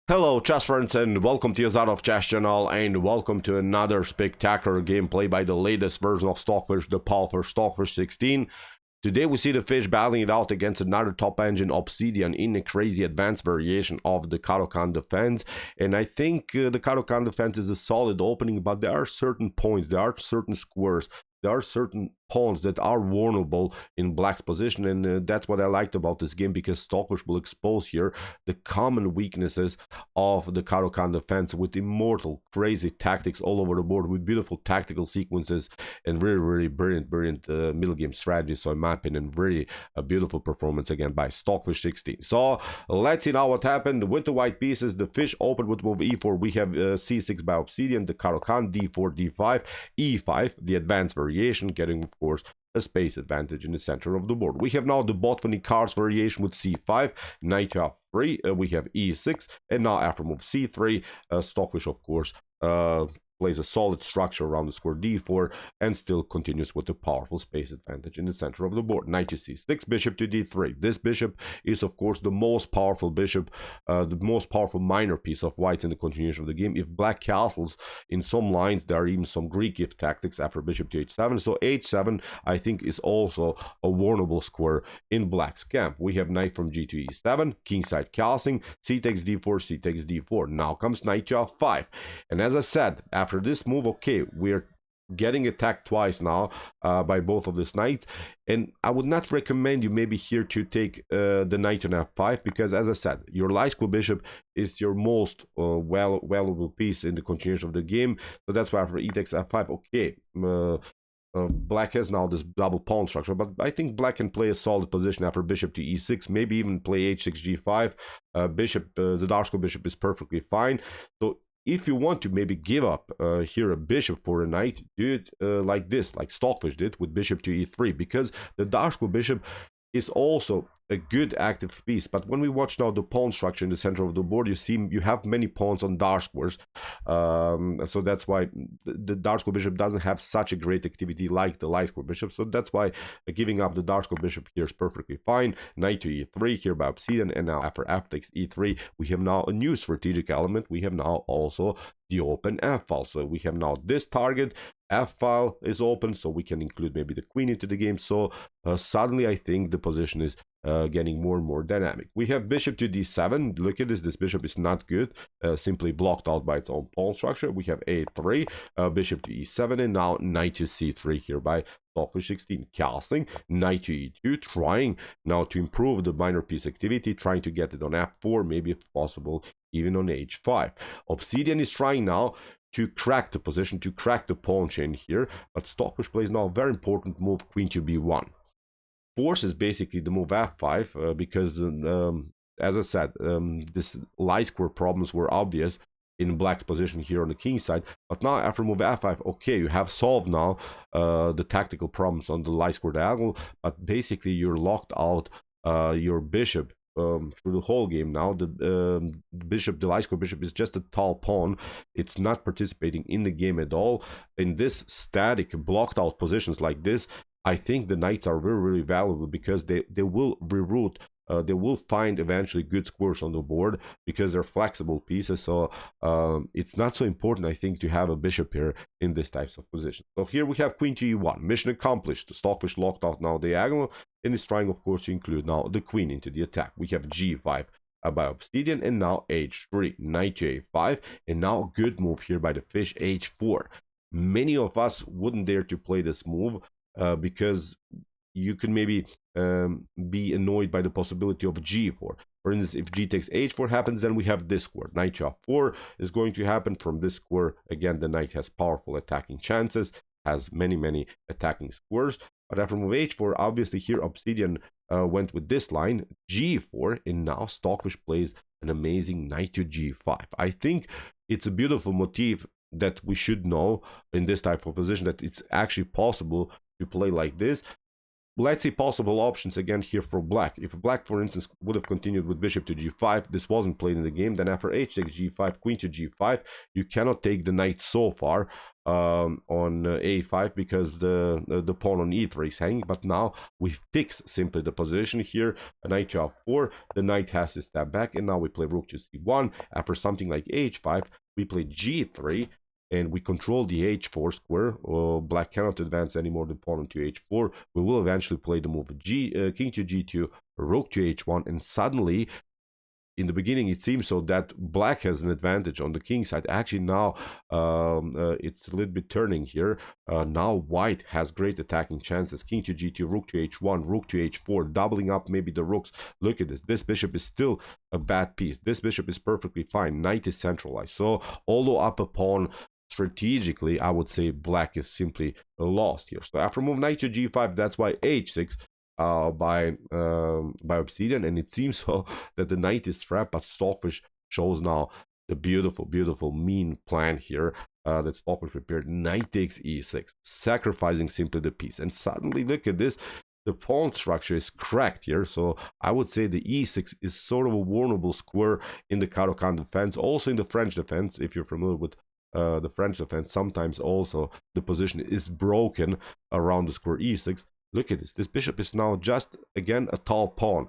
Hello chess friends and welcome to your of Chess channel and welcome to another spectacular gameplay by the latest version of Stockfish, the powerful Stockfish 16. Today we see the fish battling it out against another top engine Obsidian in a crazy advanced variation of the Caro-Kann defense, and I think the Caro-Kann defense is a solid opening, but there are certain points, there are certain squares, there are certain pawns that are vulnerable in black's position, and that's what I liked about this game, because Stockfish will expose here the common weaknesses of the Caro-Kann defense with immortal crazy tactics all over the board, with beautiful tactical sequences and really brilliant middle game strategy. So in my opinion, really a beautiful performance again by Stockfish 16. So let's see now what happened with the white pieces. The fish opened with move e4. We have c6 by Obsidian, the Caro-Kann, d4, d5, e5, the advanced variation, getting of course a space advantage in the center of the board. We have now the Botvinnik-Carls variation with c5, knight to f3, we have e6, and now after move c3, Stockfish of course plays a solid structure around the square d4 and still continues with the powerful space advantage in the center of the board. Knight to c6, bishop to d3. This bishop is of course the most powerful bishop, the most powerful minor piece of white in the continuation of the game. If black castles in some lines, there are even some Greek gift tactics after bishop to h7. So h7 I think is also a vulnerable square in black's camp. We have knight from g to e7, kingside castling, c takes d4, c takes d4. Now comes knight to f5, and as I said, after this move, okay, we're getting attacked twice now by both of these knights, and I would not recommend you maybe here to take the knight on f5, because as I said, your light square bishop is your most valuable piece in the continuation of the game. So that's why after e takes f5, okay, black has now this double pawn structure, but I think black can play a solid position after bishop to e6, maybe even play h6 g5. Bishop, the dark square bishop is perfectly fine. So if you want to maybe give up here a bishop for a knight, do it like this, like Stockfish did with bishop to e3, because the dark square bishop is also a good active piece. But when we watch now the pawn structure in the center of the board, you see you have many pawns on dark squares, so that's why the dark square bishop doesn't have such a great activity like the light square bishop. So that's why giving up the dark square bishop here is perfectly fine. Knight to e3 here by Obsidian, and now after f takes e3, we have now a new strategic element. We have now also the open f file. So we have now this target f file is open, so we can include maybe the queen into the game. So suddenly I think the position is getting more and more dynamic. We have bishop to d7. Look at this bishop is not good, simply blocked out by its own pawn structure. We have a3, bishop to e7, and now knight to c3 here by Stockfish 16, casting, knight to e2, trying now to improve the minor piece activity, trying to get it on f4, maybe if possible even on h5. Obsidian is trying now to crack the position, to crack the pawn chain here, but Stockfish plays now a very important move, queen to b1. Forces basically the move f5, because as I said, this light square problems were obvious in black's position here on the king side, but now after move f5, okay, you have solved now the tactical problems on the light square diagonal, but basically you're locked out your bishop through the whole game. Now the bishop, the light square bishop, is just a tall pawn. It's not participating in the game at all. In this static blocked out positions like this, I think the knights are really valuable, because they will reroute, they will find eventually good squares on the board because they're flexible pieces. So it's not so important, I think, to have a bishop here in this types of position. So here we have queen to e1, mission accomplished. Stockfish locked out now diagonal, and is trying of course to include now the queen into the attack. We have g5 by Obsidian, and now h3, knight to a5, and now a good move here by the fish, h4. Many of us wouldn't dare to play this move, because you can maybe be annoyed by the possibility of g4. For instance, if g takes h4 happens, then we have this square. Knight to f4 is going to happen from this square. Again, the knight has powerful attacking chances, has many attacking squares. But after move h4, obviously here Obsidian went with this line, g4, and now Stockfish plays an amazing knight to g5. I think it's a beautiful motif that we should know in this type of position, that it's actually possible to play like this. let's see possible options again here for black. If black, for instance, would have continued with bishop to g5, this wasn't played in the game, then after h takes g5, queen to g5, you cannot take the knight so far on a5 because the pawn on e3 is hanging. But now we fix simply the position here, knight to f4, the knight has to step back, and now we play rook to c1. After something like h5, we play g3, and we control the h4 square. Black cannot advance anymore the pawn to h4. We will eventually play the move king to g2, rook to h1, and suddenly, in the beginning, it seems so that black has an advantage on the king side. Actually, now it's a little bit turning here. Now white has great attacking chances. King to g2, rook to h1, rook to h4, doubling up maybe the rooks. Look at this. This bishop is still a bad piece. This bishop is perfectly fine. Knight is centralized. So although up a pawn, strategically, I would say black is simply lost here. So after move knight to g5, that's why h6 by Obsidian, and it seems so that the knight is trapped, but Stockfish shows now the beautiful mean plan here that Stockfish prepared. Knight takes e6, sacrificing simply the piece, and suddenly look at this. The pawn structure is cracked here, so I would say the e6 is sort of a vulnerable square in the Caro-Kann defense, also in the French defense. If you're familiar with the French defense, sometimes also the position is broken around the square e6. Look at this. This bishop is now just, again, a tall pawn.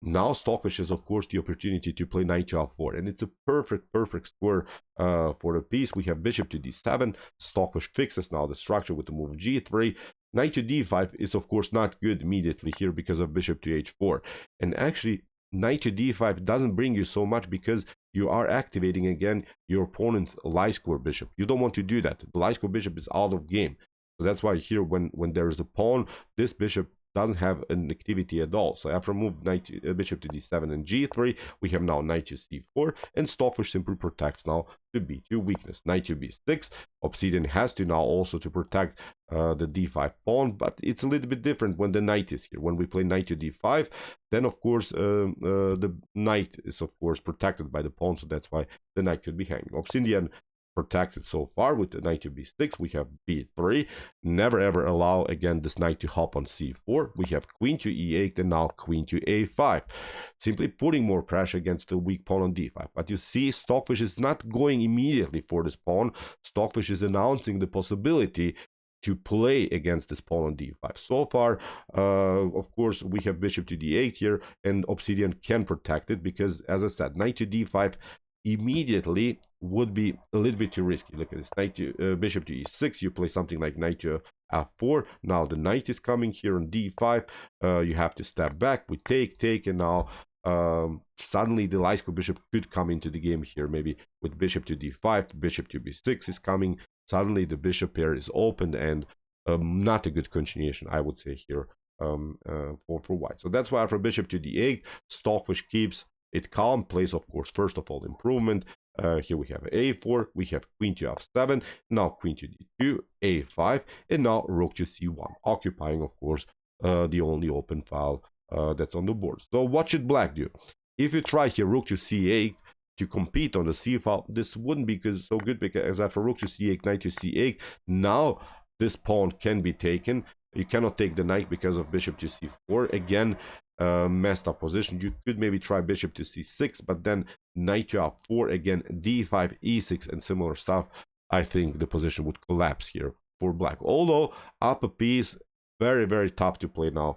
Now Stockfish has, of course, the opportunity to play knight to f4. And it's a perfect square for the piece. We have bishop to d7. Stockfish fixes now the structure with the move g3. Knight to d5 is, of course, not good immediately here because of bishop to h4. And actually, knight to d5 doesn't bring you so much because you are activating, again, your opponent's lie square bishop. You don't want to do that. The lie square bishop is out of game. So that's why here, when there is a pawn, this bishop doesn't have an activity at all. So after move bishop to d7 and g3, we have now knight to c4, and Stockfish simply protects now the b2 weakness. Knight to b6, Obsidian has to now also to protect the d5 pawn, but it's a little bit different when the knight is here. When we play knight to d5, then of course the knight is of course protected by the pawn, so that's why the knight could be hanging. Obsidian protects it so far with the knight to b6. We have b3. Never ever allow again this knight to hop on c4. We have queen to e8 and now queen to a5, simply putting more pressure against the weak pawn on d5. But you see, Stockfish is not going immediately for this pawn. Stockfish is announcing the possibility to play against this pawn on d5. So far, of course, we have bishop to d8 here, and Obsidian can protect it because, as I said, knight to d5 immediately would be a little bit too risky. Look at this, knight to bishop to e6. You play something like knight to f4. Now the knight is coming here on d5. You have to step back. We take, and now suddenly the lie square bishop could come into the game here. Maybe with bishop to d5, bishop to b6 is coming. Suddenly the bishop pair is opened, and not a good continuation, I would say here, for white. So that's why after bishop to d8, Stockfish keeps it calm, plays, of course, first of all, improvement. Here we have a4, we have queen to f7, now queen to d2, a5, and now rook to c1, occupying, of course, the only open file that's on the board. So what should black do? If you try here rook to c8 to compete on the c file, this wouldn't be so good, because after rook to c8, knight to c8, now this pawn can be taken. You cannot take the knight because of bishop to c4. Again, messed up position. You could maybe try bishop to c6, but then knight to f4, again d5, e6, and similar stuff. I think the position would collapse here for black. Although up a piece, very tough to play now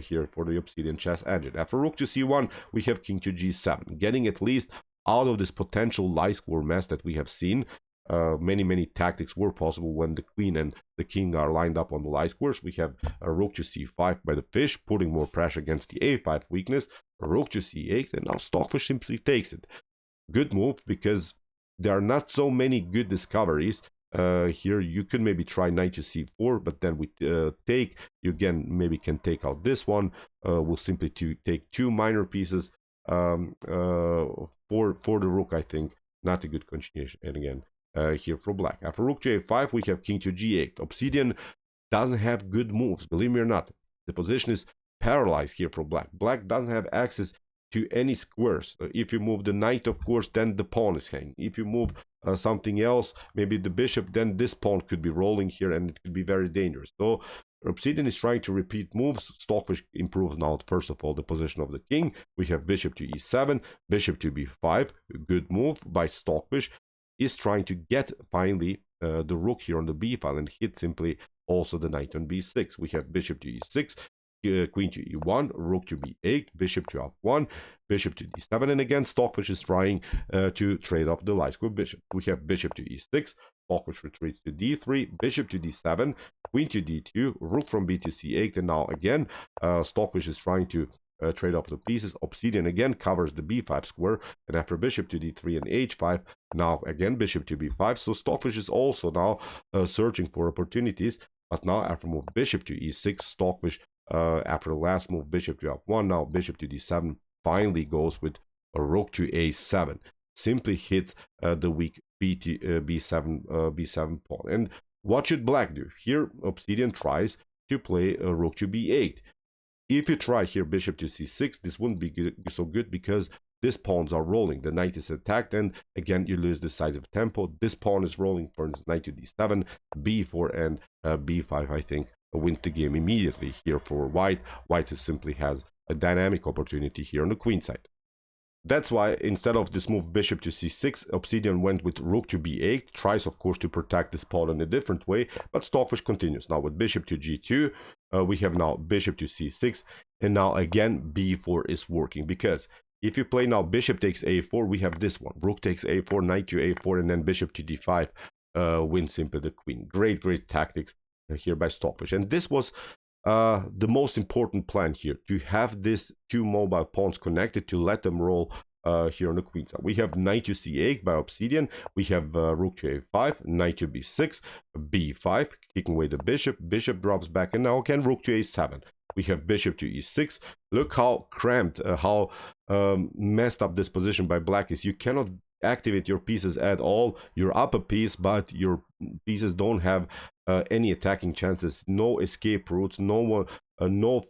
here for the Obsidian chess engine. After rook to c1, we have king to g7, getting at least out of this potential lie square mess that we have seen. Many tactics were possible when the queen and the king are lined up on the lie squares. We have a rook to c5 by the fish, putting more pressure against the a5 weakness. A rook to c8, and now Stockfish simply takes it. Good move, because there are not so many good discoveries. Here you could maybe try knight to c4, but then we take. You again maybe can take out this one. We'll simply take two minor pieces for the rook. I think not a good continuation. And again, here for black. After rook to a5, we have king to g8. Obsidian doesn't have good moves, believe me or not. The position is paralyzed here for black. Black doesn't have access to any squares. If you move the knight, of course, then the pawn is hanging. If you move something else, maybe the bishop, then this pawn could be rolling here, and it could be very dangerous. So Obsidian is trying to repeat moves. Stockfish improves now, first of all, the position of the king. We have bishop to e7, bishop to b5. Good move by Stockfish. Is trying to get, finally, the rook here on the b file and hit simply also the knight on b6. We have bishop to e6, queen to e1, rook to b8, bishop to f1, bishop to d7. And again, Stockfish is trying to trade off the light square bishop. We have bishop to e6, Stockfish retreats to d3, bishop to d7, queen to d2, rook from b to c8, and now again, Stockfish is trying to trade off the pieces. Obsidian again covers the b5 square, and after bishop to d3 and h5, now again bishop to b5. So Stockfish is also now searching for opportunities, but now after move bishop to e6, Stockfish, after the last move bishop to f1, now bishop to d7, finally goes with a rook to a7. Simply hits the weak b7 pawn. And what should black do? Here, Obsidian tries to play a rook to b8. If you try here bishop to c6, this wouldn't be so good because these pawns are rolling. The knight is attacked, and again, you lose the side of tempo. This pawn is rolling for knight to d7, b4, and b5, I think, wins the game immediately here for white. White simply has a dynamic opportunity here on the queen side. That's why instead of this move bishop to c6, Obsidian went with rook to b8, tries of course to protect this pawn in a different way, but Stockfish continues. Now with bishop to g2, we have now bishop to c6, and now again b4 is working, because if you play now bishop takes a4, we have this one, rook takes a4, knight to a4, and then bishop to d5 wins simply the queen. Great tactics here by Stockfish, and this was the most important plan here, to have these two mobile pawns connected, to let them roll here on the queen side. We have knight to c8 by Obsidian, we have rook to a5, knight to b6, b5, kicking away the bishop, bishop drops back, and now again rook to a7. We have bishop to e6. Look how cramped, how messed up this position by black is. You cannot activate your pieces at all. You're up a piece, but your pieces don't have any attacking chances, no escape routes, no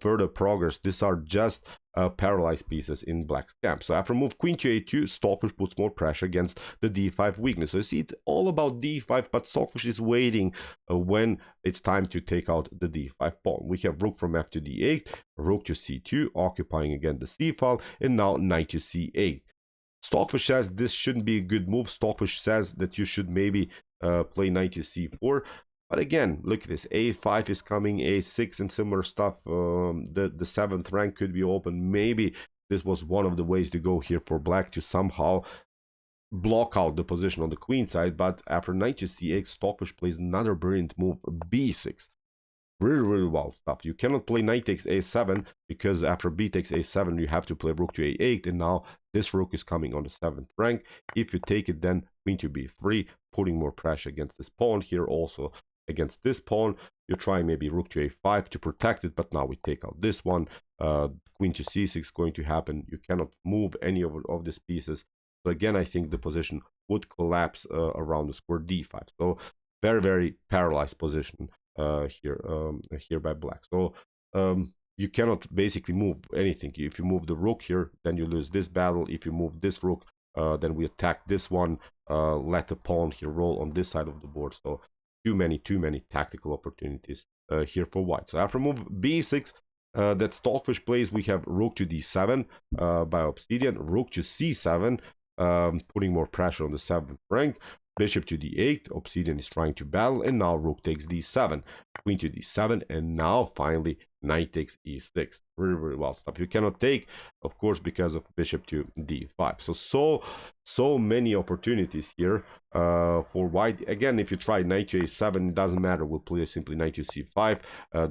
further progress. These are just paralyzed pieces in black's camp. So after move queen to a2, Stockfish puts more pressure against the d5 weakness. So you see, it's all about d5, but Stockfish is waiting when it's time to take out the d5 pawn. We have rook from f to d8, rook to c2, occupying again the c file, and now knight to c8. Stockfish says this shouldn't be a good move. Stockfish says that you should maybe play knight to c4. But again, look at this. a5 is coming, a6 and similar stuff. The 7th rank could be open. Maybe this was one of the ways to go here for black, to somehow block out the position on the queen side. But after knight to c8, Stockfish plays another brilliant move, b6. Really wild stuff. You cannot play knight takes a7, because after b takes a7, you have to play rook to a8, and now this rook is coming on the 7th rank. If you take it, then queen to b3, putting more pressure against this pawn here, also against this pawn. You try maybe rook to a5 to protect it, but now we take out this one. Queen to c6 is going to happen. You cannot move any of these pieces. So again, I think the position would collapse around the square d5. So very paralyzed position here by black. So you cannot basically move anything. If you move the rook here, then you lose this battle. If you move this rook, then we attack this one, let the pawn here roll on this side of the board. So too many tactical opportunities here for white. So after move b6 that Stockfish plays, we have rook to d7 by Obsidian, rook to c7, putting more pressure on the 7th rank. Bishop to d8, Obsidian is trying to battle, and now rook takes d7, queen to d7, and now finally knight takes e6. Very well stuff. You cannot take, of course, because of bishop to d5. So many opportunities here for white. Again, if you try knight to a7, it doesn't matter. We'll play simply knight to c5.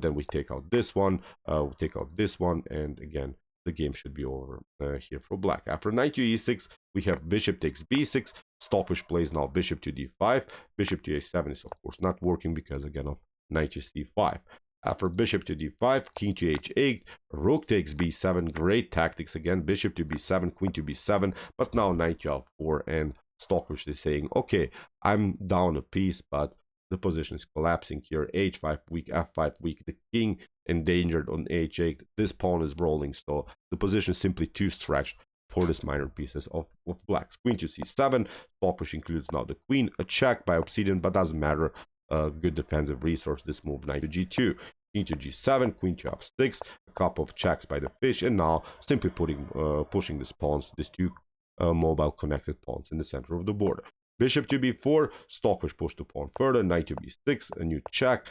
Then we take out this one, we take out this one, and again, the game should be over here for black. After knight to e6, we have bishop takes b6. Stockfish plays now bishop to d5. Bishop to a7 is of course not working because again of knight to c5. After bishop to d5, king to h8, rook takes b7. Great tactics again. Bishop to b7, queen to b7. But now knight to f4, and Stockfish is saying, okay, I'm down a piece, but the position is collapsing here. h5 weak, f5 weak. The king endangered on h8. This pawn is rolling, so the position is simply too stretched for this minor pieces of blacks. Queen to c7. Stockfish includes now the queen. A check by Obsidian, but doesn't matter. Good defensive resource. This move, knight to g2. king to g7, queen to f6, a couple of checks by the fish, and now simply pushing these pawns, these two mobile connected pawns in the center of the board. Bishop to b4, Stockfish push the pawn further, knight to b6, a new check,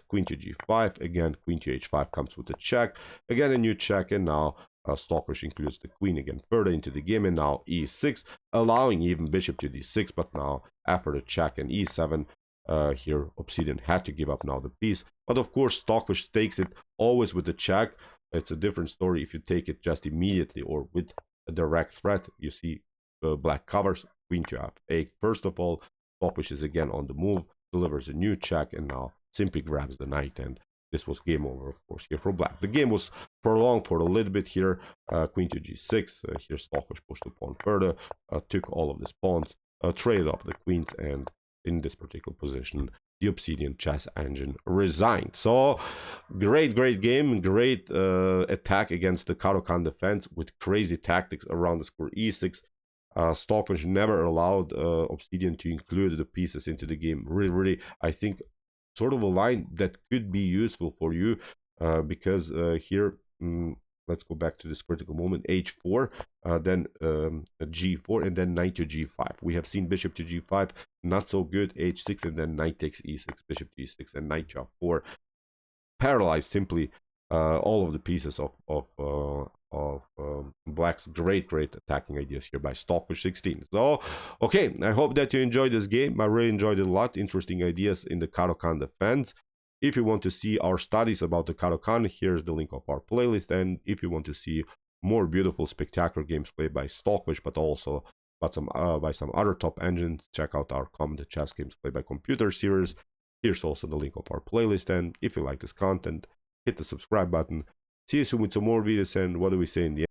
queen to g5, again queen to h5 comes with a check, again a new check, and now Stockfish includes the queen again further into the game, and now e6, allowing even bishop to d6, but now after the check and e7, here Obsidian had to give up now the piece, but of course Stockfish takes it always with the check. It's a different story if you take it just immediately or with a direct threat. You see black covers, queen to f8. First of all, Stockfish is again on the move, delivers a new check, and now simply grabs the knight, and this was game over, of course, here for black. The game was prolonged for a little bit here. Queen to g6, here Stockfish pushed the pawn further, took all of these pawns, traded off the queens, and in this particular position, the Obsidian chess engine resigned. So great game, great attack against the Caro-Kann defense with crazy tactics around the square e6. Stockfish never allowed Obsidian to include the pieces into the game. Really, I think sort of a line that could be useful for you, because here, let's go back to this critical moment, h4, then g4, and then knight to g5. We have seen bishop to g5, not so good, h6, and then knight takes e6, bishop to e6, and knight to f4. Paralyzed simply all of the pieces of black's great attacking ideas here by Stockfish 16. So okay, I hope that you enjoyed this game. I really enjoyed it a lot. Interesting ideas in the Caro-Kann defense. If you want to see our studies about the Caro-Kann, here's the link of our playlist. And if you want to see more beautiful, spectacular games played by Stockfish, but also by some other top engines, check out our commented chess games played by computer series. Here's also the link of our playlist. And if you like this content, hit the subscribe button. See you soon with some more videos, and what do we say in the end?